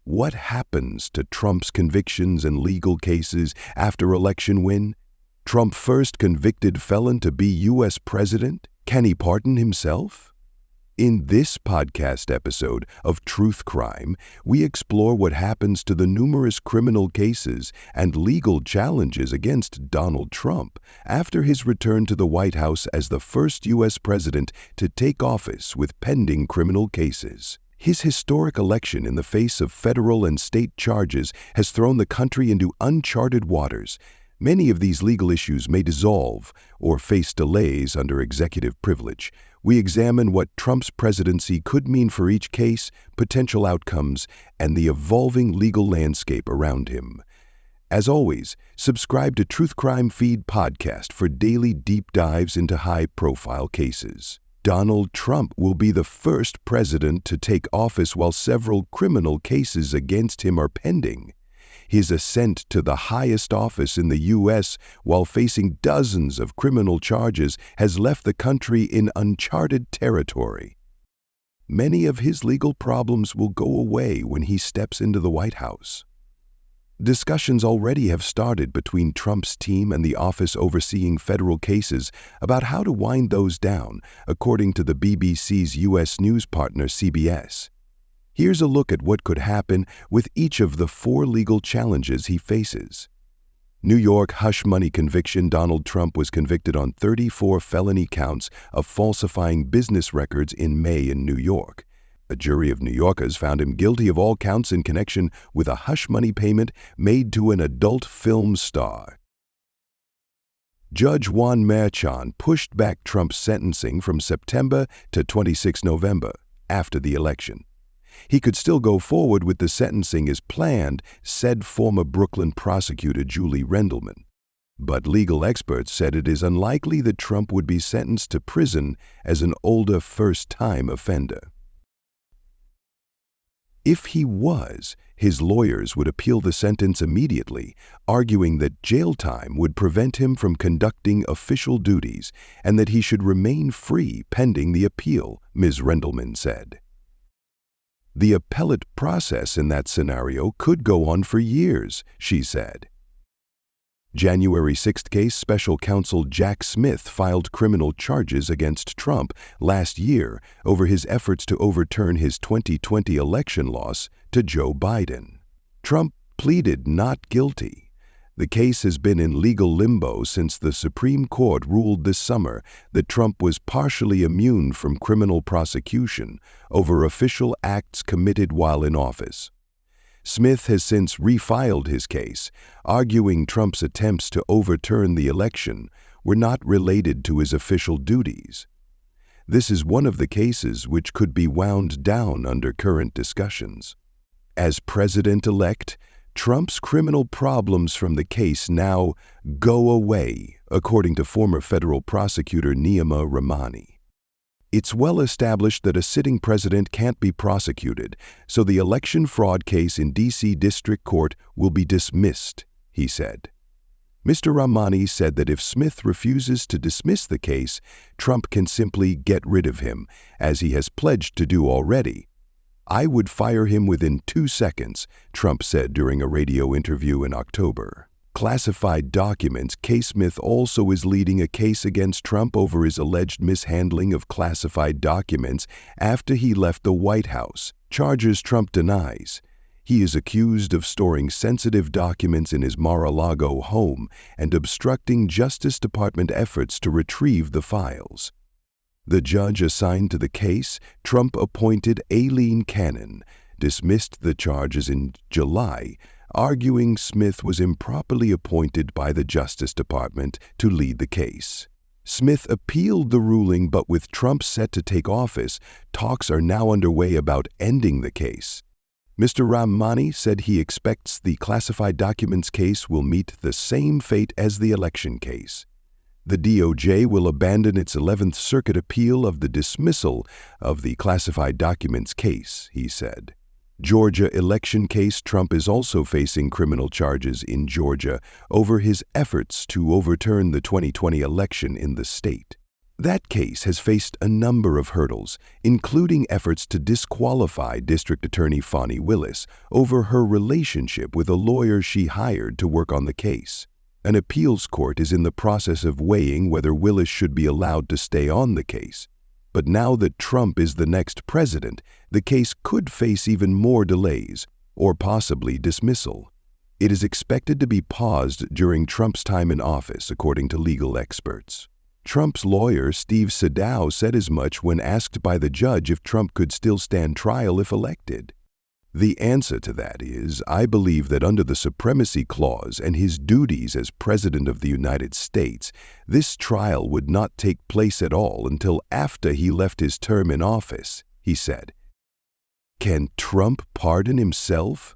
What happens to Trump's convictions and legal cases after election win? Trump first convicted felon to be U.S. president? Can he pardon himself? In this podcast episode of Truth Crime, we explore what happens to the numerous criminal cases and legal challenges against Donald Trump after his return to the White House as the first U.S. president to take office with pending criminal cases. His historic election in the face of federal and state charges has thrown the country into uncharted waters. Many of these legal issues may dissolve or face delays under executive privilege. We examine what Trump's presidency could mean for each case, potential outcomes, and the evolving legal landscape around him. As always, subscribe to Truth Crime Feed podcast for daily deep dives into high-profile cases. Donald Trump will be the first president to take office while several criminal cases against him are pending. His ascent to the highest office in the U.S. while facing dozens of criminal charges has left the country in uncharted territory. Many of his legal problems will go away when he steps into the White House. Discussions already have started between Trump's team and the office overseeing federal cases about how to wind those down, according to the BBC's U.S. news partner CBS. Here's a look at what could happen with each of the 4 legal challenges he faces. New York hush money conviction. Donald Trump was convicted on 34 felony counts of falsifying business records in May in New York. A jury of New Yorkers found him guilty of all counts in connection with a hush money payment made to an adult film star. Judge Juan Merchan pushed back Trump's sentencing from September to 26 November, after the election. He could still go forward with the sentencing as planned, said former Brooklyn prosecutor Julie Rendelman. But legal experts said it is unlikely that Trump would be sentenced to prison as an older first-time offender. If he was, his lawyers would appeal the sentence immediately, arguing that jail time would prevent him from conducting official duties and that he should remain free pending the appeal, Ms. Rendelman said. The appellate process in that scenario could go on for years, she said. January 6th case, special counsel Jack Smith filed criminal charges against Trump last year over his efforts to overturn his 2020 election loss to Joe Biden. Trump pleaded not guilty. The case has been in legal limbo since the Supreme Court ruled this summer that Trump was partially immune from criminal prosecution over official acts committed while in office. Smith has since refiled his case, arguing Trump's attempts to overturn the election were not related to his official duties. This is one of the cases which could be wound down under current discussions. As president-elect, Trump's criminal problems from the case now go away, according to former federal prosecutor Neema Rahmani. It's well established that a sitting president can't be prosecuted, so the election fraud case in D.C. District Court will be dismissed, he said. Mr. Rahmani said that if Smith refuses to dismiss the case, Trump can simply get rid of him, as he has pledged to do already. I would fire him within 2 seconds, Trump said during a radio interview in October. Classified documents. Smith also is leading a case against Trump over his alleged mishandling of classified documents after he left the White House, charges Trump denies. He is accused of storing sensitive documents in his Mar-a-Lago home and obstructing Justice Department efforts to retrieve the files. The judge assigned to the case, Trump-appointed Aileen Cannon, dismissed the charges in July, arguing Smith was improperly appointed by the Justice Department to lead the case. Smith appealed the ruling, but with Trump set to take office, talks are now underway about ending the case. Mr. Rahmani said he expects the classified documents case will meet the same fate as the election case. The DOJ will abandon its 11th Circuit appeal of the dismissal of the classified documents case, he said. Georgia election case. Trump is also facing criminal charges in Georgia over his efforts to overturn the 2020 election in the state. That case has faced a number of hurdles, including efforts to disqualify District Attorney Fani Willis over her relationship with a lawyer she hired to work on the case. An appeals court is in the process of weighing whether Willis should be allowed to stay on the case. But now that Trump is the next president, the case could face even more delays, or possibly dismissal. It is expected to be paused during Trump's time in office, according to legal experts. Trump's lawyer, Steve Sadow, said as much when asked by the judge if Trump could still stand trial if elected. The answer to that is, I believe that under the Supremacy Clause and his duties as President of the United States, this trial would not take place at all until after he left his term in office, he said. Can Trump pardon himself?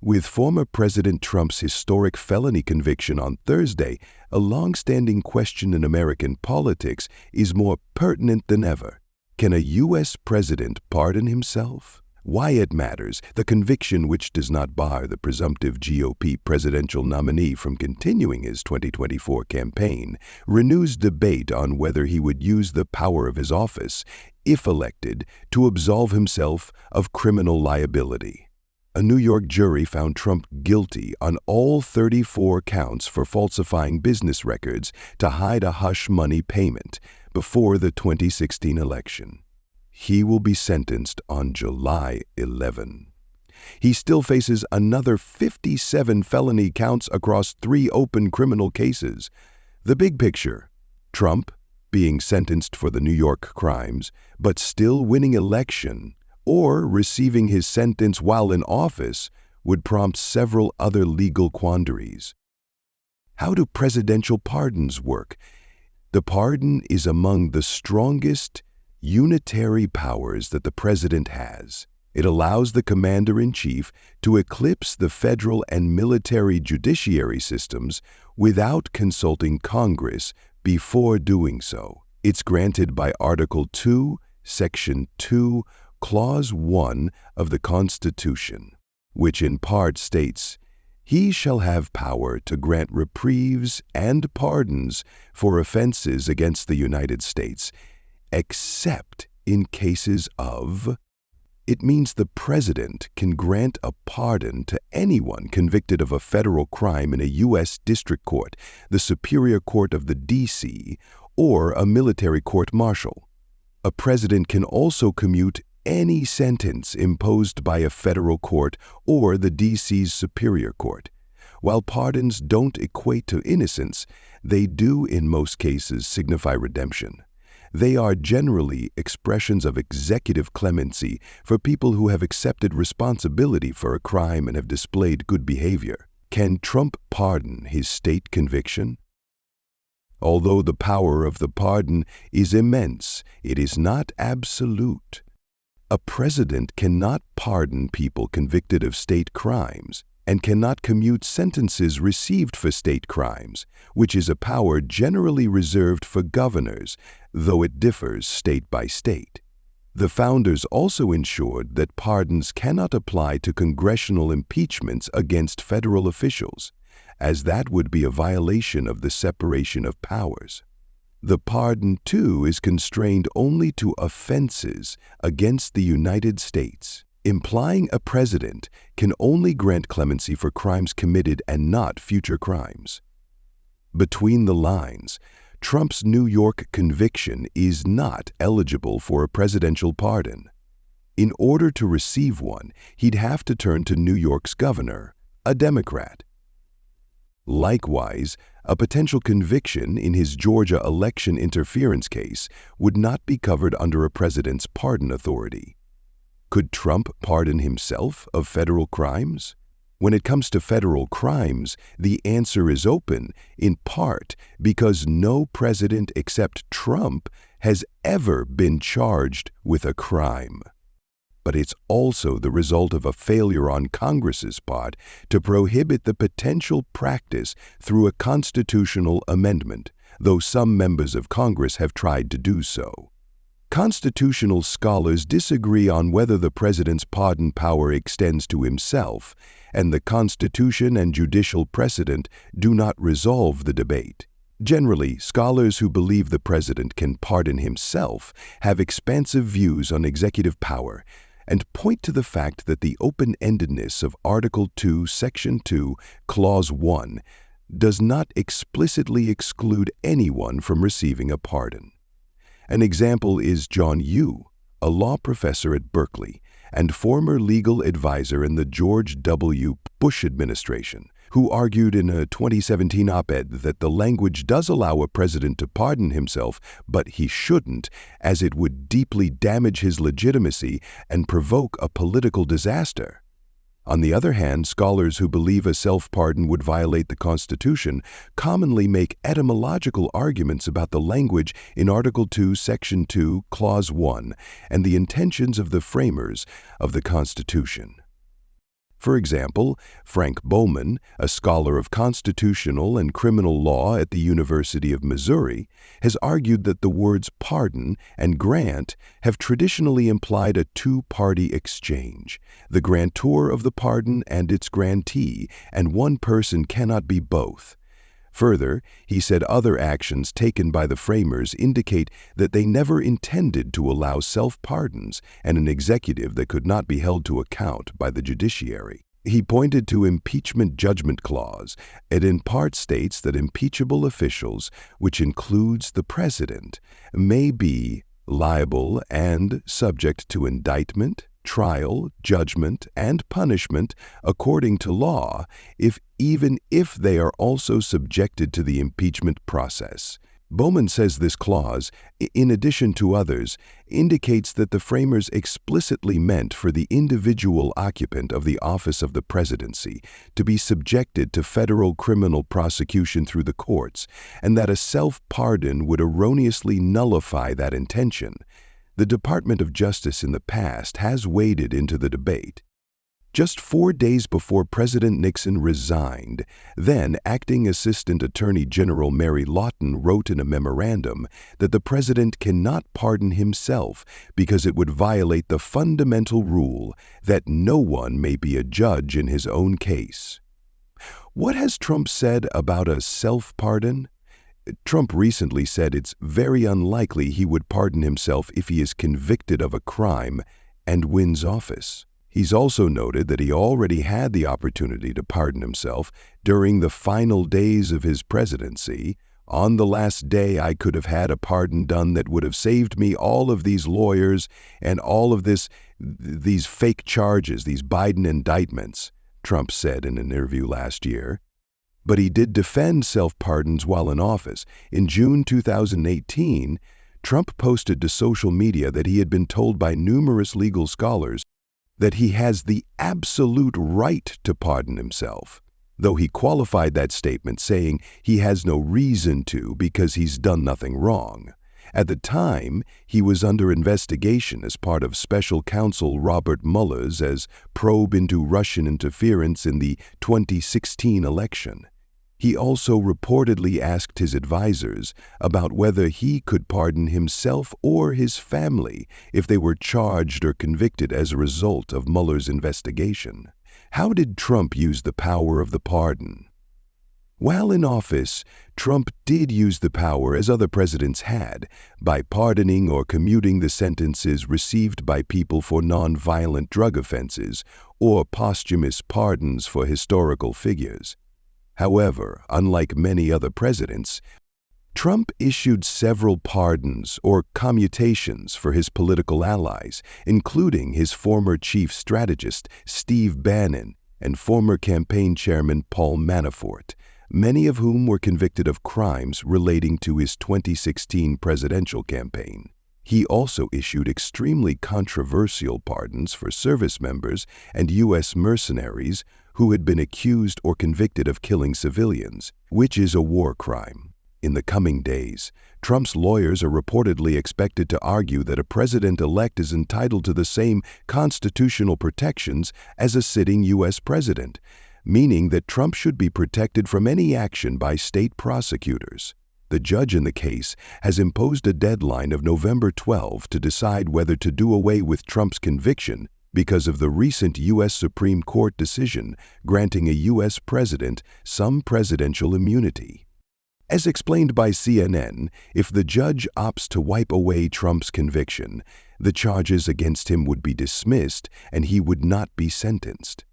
With former President Trump's historic felony conviction on Thursday, a long-standing question in American politics is more pertinent than ever. Can a U.S. president pardon himself? Why it matters, the conviction which does not bar the presumptive GOP presidential nominee from continuing his 2024 campaign, renews debate on whether he would use the power of his office, if elected, to absolve himself of criminal liability. A New York jury found Trump guilty on all 34 counts for falsifying business records to hide a hush money payment before the 2016 election. He will be sentenced on July 11. He still faces another 57 felony counts across 3 open criminal cases. The big picture: Trump being sentenced for the New York crimes, but still winning election, or receiving his sentence while in office, would prompt several other legal quandaries. How do presidential pardons work? The pardon is among the strongest unitary powers that the president has. It allows the commander-in-chief to eclipse the federal and military judiciary systems without consulting Congress before doing so. It's granted by Article 2, Section 2, Clause 1 of the Constitution, which in part states, "He shall have power to grant reprieves and pardons for offenses against the United States, except in cases of..." It means the president can grant a pardon to anyone convicted of a federal crime in a U.S. District Court, the Superior Court of the D.C., or a military court-martial. A president can also commute any sentence imposed by a federal court or the D.C.'s Superior Court. While pardons don't equate to innocence, they do in most cases signify redemption. They are generally expressions of executive clemency for people who have accepted responsibility for a crime and have displayed good behavior. Can Trump pardon his state conviction? Although the power of the pardon is immense, it is not absolute. A president cannot pardon people convicted of state crimes and cannot commute sentences received for state crimes, which is a power generally reserved for governors, though it differs state by state. The founders also ensured that pardons cannot apply to congressional impeachments against federal officials, as that would be a violation of the separation of powers. The pardon, too, is constrained only to offenses against the United States, implying a president can only grant clemency for crimes committed and not future crimes. Between the lines, Trump's New York conviction is not eligible for a presidential pardon. In order to receive one, he'd have to turn to New York's governor, a Democrat. Likewise, a potential conviction in his Georgia election interference case would not be covered under a president's pardon authority. Could Trump pardon himself of federal crimes? When it comes to federal crimes, the answer is open, in part because no president except Trump has ever been charged with a crime. But it's also the result of a failure on Congress's part to prohibit the potential practice through a constitutional amendment, though some members of Congress have tried to do so. Constitutional scholars disagree on whether the president's pardon power extends to himself, and the Constitution and judicial precedent do not resolve the debate. Generally, scholars who believe the president can pardon himself have expansive views on executive power and point to the fact that the open-endedness of Article 2, Section 2, Clause 1 does not explicitly exclude anyone from receiving a pardon. An example is John Yoo, a law professor at Berkeley and former legal advisor in the George W. Bush administration, who argued in a 2017 op-ed that the language does allow a president to pardon himself, but he shouldn't, as it would deeply damage his legitimacy and provoke a political disaster. On the other hand, scholars who believe a self-pardon would violate the Constitution commonly make etymological arguments about the language in Article 2, Section 2, Clause 1, and the intentions of the framers of the Constitution. For example, Frank Bowman, a scholar of constitutional and criminal law at the University of Missouri, has argued that the words pardon and grant have traditionally implied a two-party exchange, the grantor of the pardon and its grantee, and one person cannot be both. Further, he said other actions taken by the framers indicate that they never intended to allow self-pardons and an executive that could not be held to account by the judiciary. He pointed to impeachment judgment clause. It in part states that impeachable officials, which includes the president, may be liable and subject to indictment, trial, judgment, and punishment according to law, even if they are also subjected to the impeachment process. Bowman says this clause, in addition to others, indicates that the framers explicitly meant for the individual occupant of the office of the presidency to be subjected to federal criminal prosecution through the courts, and that a self-pardon would erroneously nullify that intention. The Department of Justice in the past has waded into the debate. Just 4 days before President Nixon resigned, then Acting Assistant Attorney General Mary Lawton wrote in a memorandum that the president cannot pardon himself because it would violate the fundamental rule that no one may be a judge in his own case. What has Trump said about a self-pardon? Trump recently said it's very unlikely he would pardon himself if he is convicted of a crime and wins office. He's also noted that he already had the opportunity to pardon himself during the final days of his presidency. On the last day, I could have had a pardon done that would have saved me all of these lawyers and all of these fake charges, these Biden indictments, Trump said in an interview last year. But he did defend self-pardons while in office. In June 2018, Trump posted to social media that he had been told by numerous legal scholars that he has the absolute right to pardon himself, though he qualified that statement saying he has no reason to because he's done nothing wrong. At the time, he was under investigation as part of special counsel Robert Mueller's probe into Russian interference in the 2016 election. He also reportedly asked his advisors about whether he could pardon himself or his family if they were charged or convicted as a result of Mueller's investigation. How did Trump use the power of the pardon? While in office, Trump did use the power, as other presidents had, by pardoning or commuting the sentences received by people for nonviolent drug offenses or posthumous pardons for historical figures. However, unlike many other presidents, Trump issued several pardons or commutations for his political allies, including his former chief strategist Steve Bannon and former campaign chairman Paul Manafort, many of whom were convicted of crimes relating to his 2016 presidential campaign. He also issued extremely controversial pardons for service members and U.S. mercenaries who had been accused or convicted of killing civilians, which is a war crime. In the coming days, Trump's lawyers are reportedly expected to argue that a president-elect is entitled to the same constitutional protections as a sitting U.S. president, meaning that Trump should be protected from any action by state prosecutors. The judge in the case has imposed a deadline of November 12 to decide whether to do away with Trump's conviction because of the recent U.S. Supreme Court decision granting a U.S. president some presidential immunity. As explained by CNN, if the judge opts to wipe away Trump's conviction, the charges against him would be dismissed and he would not be sentenced.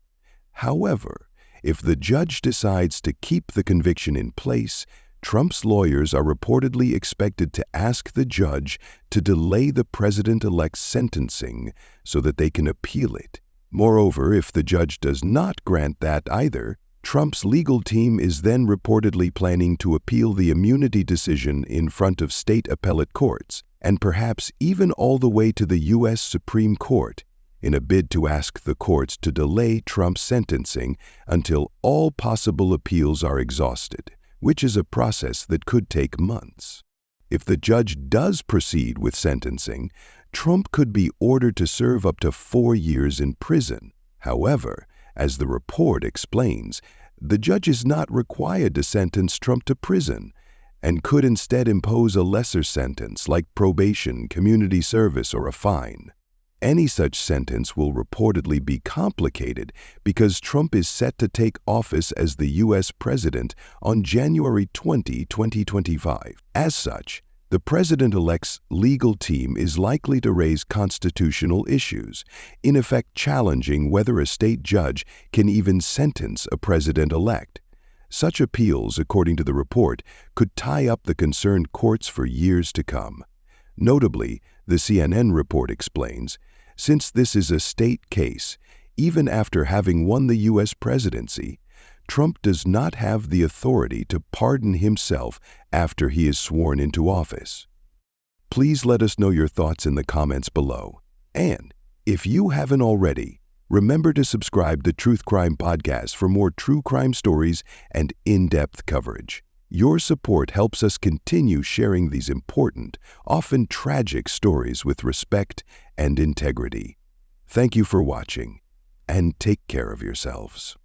However, if the judge decides to keep the conviction in place, Trump's lawyers are reportedly expected to ask the judge to delay the president-elect's sentencing so that they can appeal it. Moreover, if the judge does not grant that either, Trump's legal team is then reportedly planning to appeal the immunity decision in front of state appellate courts, and perhaps even all the way to the U.S. Supreme Court, in a bid to ask the courts to delay Trump's sentencing until all possible appeals are exhausted, which is a process that could take months. If the judge does proceed with sentencing, Trump could be ordered to serve up to 4 years in prison. However, as the report explains, the judge is not required to sentence Trump to prison and could instead impose a lesser sentence like probation, community service, or a fine. Any such sentence will reportedly be complicated because Trump is set to take office as the U.S. president on January 20, 2025. As such, the president-elect's legal team is likely to raise constitutional issues, in effect challenging whether a state judge can even sentence a president-elect. Such appeals, according to the report, could tie up the concerned courts for years to come. Notably, the CNN report explains, since this is a state case, even after having won the U.S. presidency, Trump does not have the authority to pardon himself after he is sworn into office. Please let us know your thoughts in the comments below. And if you haven't already, remember to subscribe to Truth Crime Podcast for more true crime stories and in-depth coverage. Your support helps us continue sharing these important, often tragic stories with respect and integrity. Thank you for watching, and take care of yourselves.